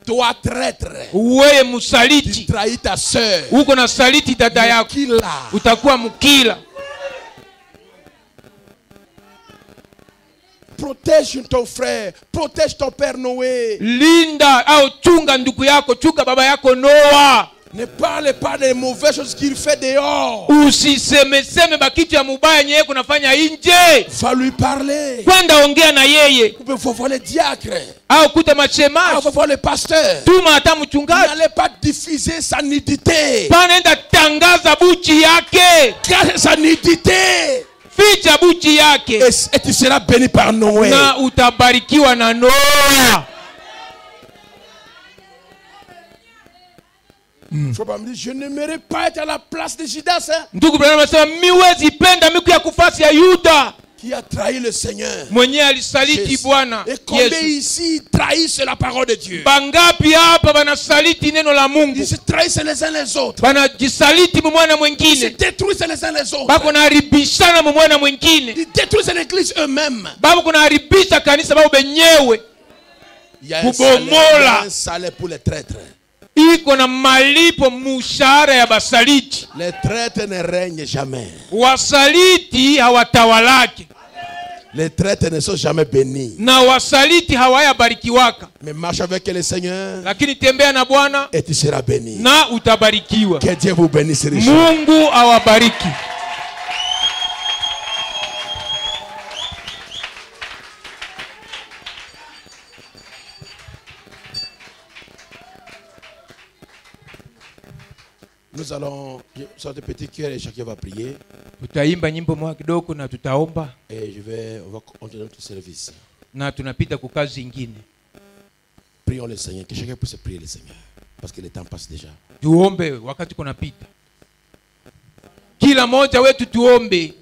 Toi traître. Wewe Tu musaliti, trahis ta soeur. uko na saliti dada yako, Mukila. utakuwa mukila. Protège ton frère. Protège ton père Noé. Linda au chunga ndugu yako, chunga baba yako Noa. Ne parle pas des mauvaises choses qu'il fait dehors. Usisemeseme bakitu ya mubaya yenye yeye kunafanya nje. Va lui parler. Kwenda ongea na yeye. Vous pouvez voir les diacres. Au kuta Ah, machemaji. vous voir les pasteurs. Tuma hata mchungaji. N'allez pas diffuser sa nudité. Panaenda tangaza buchi yake. Cache sa nudité. Ficha buchi yake. Et tu seras béni par Noé. Na utabarikiwa na Noa. Faut pas me dire, je n'aimerais pas être à la place de Judas, hein, Ndugu Branham anasema miwezi penda miku ya kufasi ya Yuda. qui a trahi le Seigneur. Mwenye alisaliti Jésus. Bwana Et combien Yesu. ici trahissent la parole de Dieu? Bangapi hapa banasaliti neno la Mungu? Ils se trahissent les uns les autres. Banajisaliti mumwana Ils se mwingine. détruisent les uns les autres. Bako naharibishana mumwana mwingine. Ils détruisent l'église eux-mêmes. Bako kunaharibisha kanisa bao benyewe. Il y a un salaire, Kubomola. il y a un salaire pour les traîtres. Iko na malipo mushahara ya basaliti. Les traîtres ne règnent jamais. Wasaliti hawatawalaki. Les traîtres ne sont jamais bénis. Na wasaliti hawayabarikiwaka. Mais marche avec le Seigneur Lakini tembea na Bwana et tu seras béni. na utabarikiwa. Que Dieu vous bénisse richement. Mungu awabariki. Nous allons sortir petit cœur et chacun va prier. Tutaimba nyimbo moja kidogo na tutaomba Et on va continuer notre service. na tunapita kwa kazi ingine. Prions le Seigneur. Que chacun puisse prier le Seigneur. Parce que le temps passe déjà. Tuombe wakati kunapita. Kila mmoja wetu tuombe.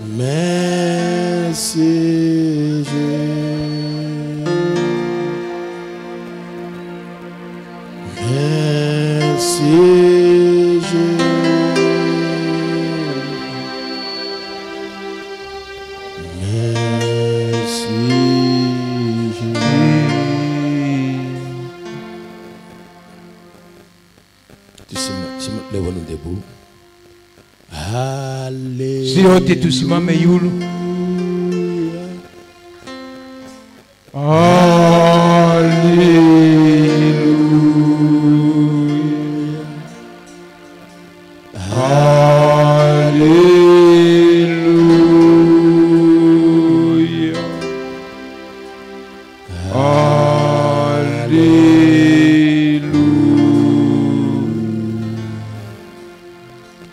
Merci Jésus. Merci Jésus. Merci Jésus. Lève-nous debout. Alléluia. Si wote tusimame yulu.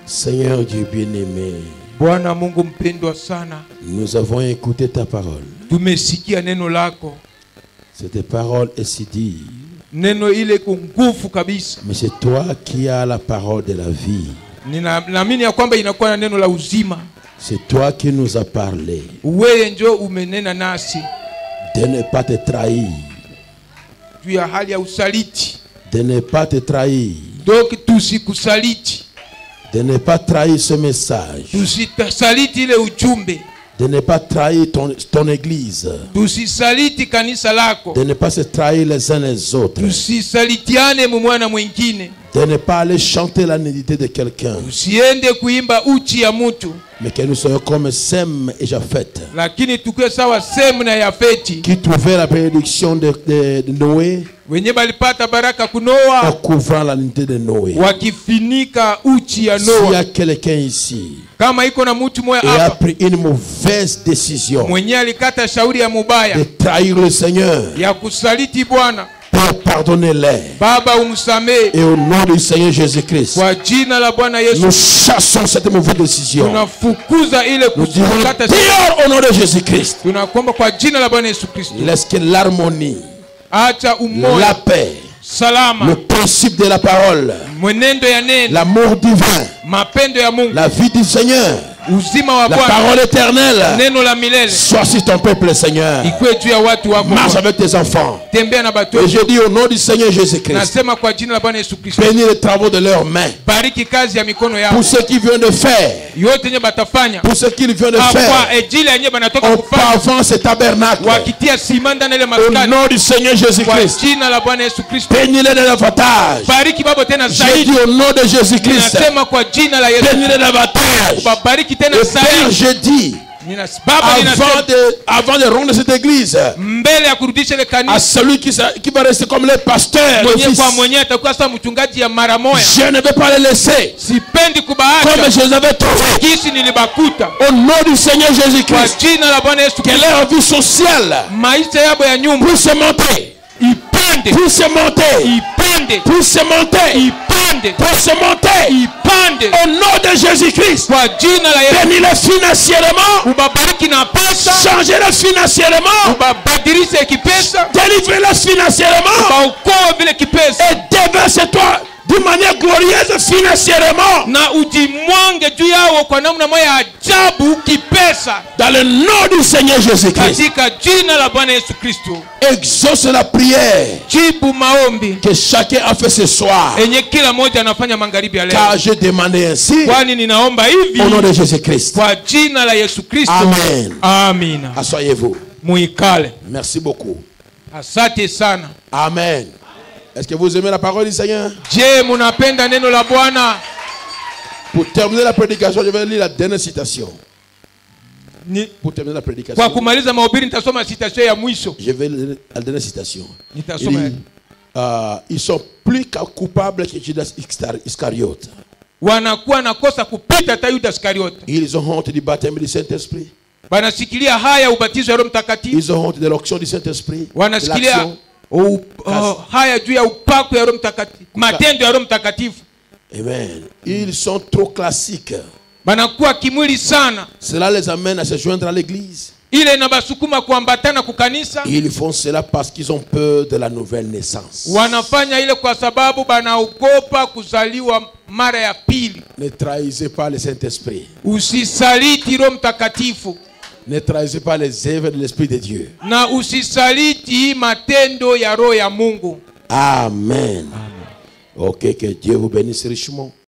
Seigneur Dieu bien-aimé, Bwana Mungu mpendwa sana, nous avons écouté ta parole. tumesikia neno lako. Cette parole est si dit. Neno ile kungufu kabisa. Mais c'est toi qui as la parole de la vie. Ninaamini ya kwamba inakuwa na neno la uzima. C'est toi qui nous as parlé. Wewe ndio umenena nasi De ne pas te trahir. juu ya hali ya usaliti. De ne pas te trahir. Donc tusikusaliti. De ne pas trahir ce message. Tusisaliti ile ujumbe. De ne pas trahir ton église. Tusisaliti kanisa lako. De ne pas se trahir les uns les autres. Tusisalitiane mwana mwingine. De ne pas aller chanter la nudité de quelqu'un. Tusiende kuimba uchi ya mtu. Mais que nous soyons comme Sem et Japheth. Lakini tukue sawa Semu na Yafeti. Qui trouvaient la bénédiction de Noé. Wenye balipata baraka kunoa. En couvrant la nudité de Noé. Wakifinika uchi ya Noa. S'il y a quelqu'un ici. Kama iko na mtu mmoja hapa. Et a hapa. pris une mauvaise décision. Mwenye alikata shauri ya mubaya. De trahir le Seigneur. Ya kusaliti Bwana. Pardonnez-les. Baba umsamee. Et au nom du Seigneur Jésus-Christ. Kwa jina la Bwana Yesu. Nous chassons cette mauvaise décision. Tunafukuza ile kukata shauri. Au nom de Jésus-Christ. Tunakuomba kwa jina la Bwana Yesu Kristo. Laisse que l'harmonie. Acha umoja. La paix. Salama. Le principe de la parole. Mwenendo ya neno. L'amour divin. Mapendo ya Mungu. La vie du Seigneur. Uzima wa Bwana. La parole éternelle. Neno la milele. Sois sur ton peuple, Seigneur. Ikue juu ya watu wako. Marche avec tes enfants. Tembea na watu. Et je dis au nom du Seigneur Jésus-Christ. Nasema kwa jina la Bwana Yesu Kristo. Bénis les travaux de leurs mains. Bariki kazi ya mikono yao. Pour ce qu'ils viennent de faire. Yote yenye batafanya. Pour ce qu'ils viennent de faire. Kwa ajili yenye banatoka kufanya. Auparavant ce tabernacle. Wakitia sima ndani ile maskani. Au nom du Seigneur Jésus-Christ. Kwa jina la Bwana Yesu Kristo. Bénis-les davantage. Bariki babo tena zaidi. Je dis au nom de Jésus-Christ. Nasema kwa jina la Yesu. Bénis-les davantage. Bariki tena zaidi. Je dis, avant de rendre cette église, à celui qui va rester comme le pasteur, je ne vais pas les laisser comme je les avais trouvés. Au nom du Seigneur Jésus-Christ, que leur vie sociale puisse monter. Puisse monter. Puisse monter. Pour se monter au nom de Jésus-Christ. Bénis-les financièrement. Changez-les financièrement. Délivrez-les financièrement. Et déverse-toi d'une manière glorieuse financièrement. Dans le nom du Seigneur Jésus-Christ. Exauce la prière que chacun a fait ce soir. Car je demandais ainsi au nom de Jésus-Christ. Amen. Asseyez-vous. Merci beaucoup. Amen. Est-ce que vous aimez la parole du Seigneur? Pour terminer la prédication, je vais lire la dernière citation. Pour terminer la prédication, je vais lire la dernière citation. Ils sont plus coupables que Judas Iscariote. Ils ont honte du baptême du Saint-Esprit. Ils ont honte de l'onction du Saint-Esprit. Haya juu ya upako ya Roho Mtakatifu, matendo ya Roho Mtakatifu. Amen. Ils sont trop classiques. Banakuwa kimwili sana. Cela les amène à se joindre à l'église. ile inabasukuma kuambatana kukanisa. Ils font cela parce qu'ils ont peur de la nouvelle naissance. Wanafanya ile kwa sababu banaogopa kuzaliwa mara ya pili. Ne trahissez pas le Saint-Esprit. Usisaliti Roho Mtakatifu. Ne trahissez pas les œuvres de l'Esprit de Dieu. Na usisaliti matendo ya Roho ya Mungu. Amen. Ok, que Dieu vous bénisse richement.